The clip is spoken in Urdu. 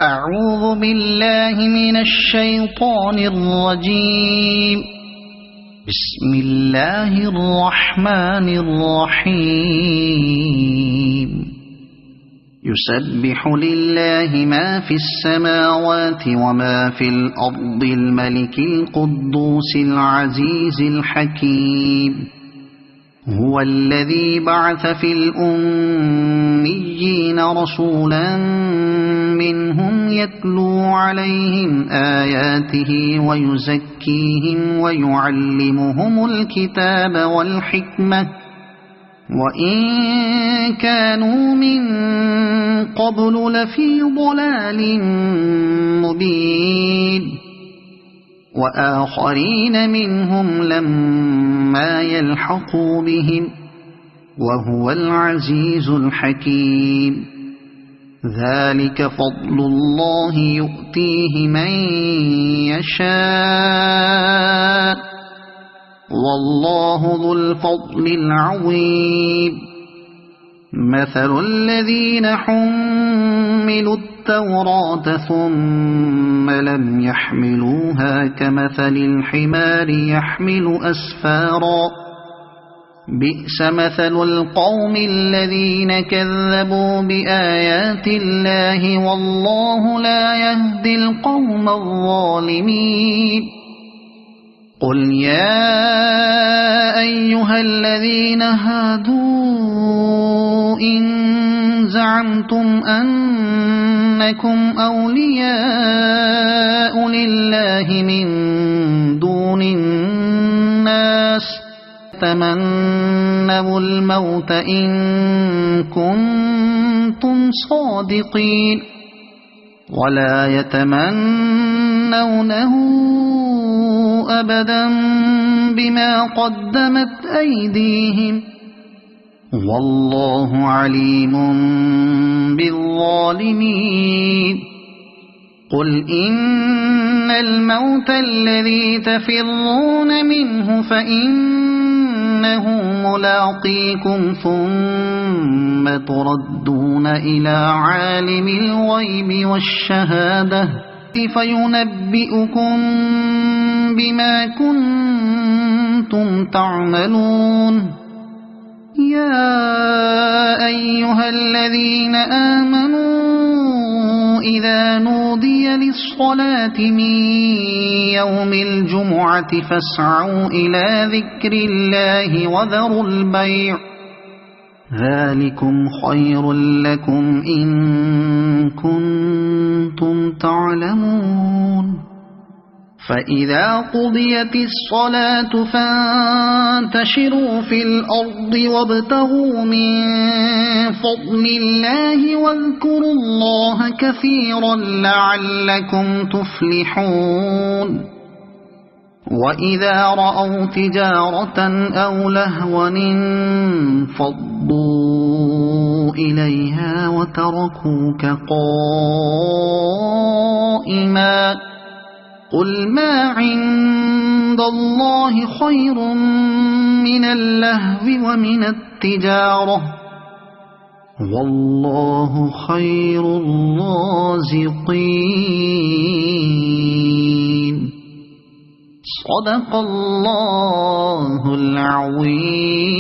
أعوذ بالله من الشيطان الرجيم. بسم الله الرحمن الرحيم. يسبح لله ما في السماوات وما في الأرض الملك القدوس العزيز الحكيم. هو الذي بعث في الأميين رسولا منهم يتلو عليهم آياته ويزكيهم ويعلمهم الكتاب والحكمة وإن كانوا من قبل لفي ضلال مبين وآخرين منهم لما يلحقوا بهم وهو العزيز الحكيم. ذلك فضل الله يؤتيه من يشاء والله ذو الفضل العظيم. مثل الذين حملوا التوراة ثم لم يحملوها كمثل الحمار يحمل أسفارا بئس مثل القوم الذين كذبوا بآيات الله والله لا يهدي القوم الظالمين. قل يا أيها الذين هادوا إن زعمتم أنكم أولياء لله من دون الناس تمنوا الموت إن كنتم صادقين ولا يتمنونه أبدا بما قدمت أيديهم والله عليم بالظالمين. قل إن الموت الذي تفرون منه فإنه ملاقيكم ثم تردون إلى عالم الغيب والشهادة فينبئكم بما كنتم تعملون. يا أيها الذين آمنوا إذا نودي للصلاة من يوم الجمعة فاسعوا إلى ذكر الله وذروا البيع ذلكم خير لكم إن كنتم تعلمون. فإذا قضيت الصلاة فانتشروا في الأرض وابتغوا من فضل الله واذكروا الله كثيرا لعلكم تفلحون. وإذا رأوا تجارة أو لهوا انفضوا إليها وتركوك قائما قل ما عند الله خير من اللهو ومن التجارة والله خير الرازقين. صدق الله العظيم.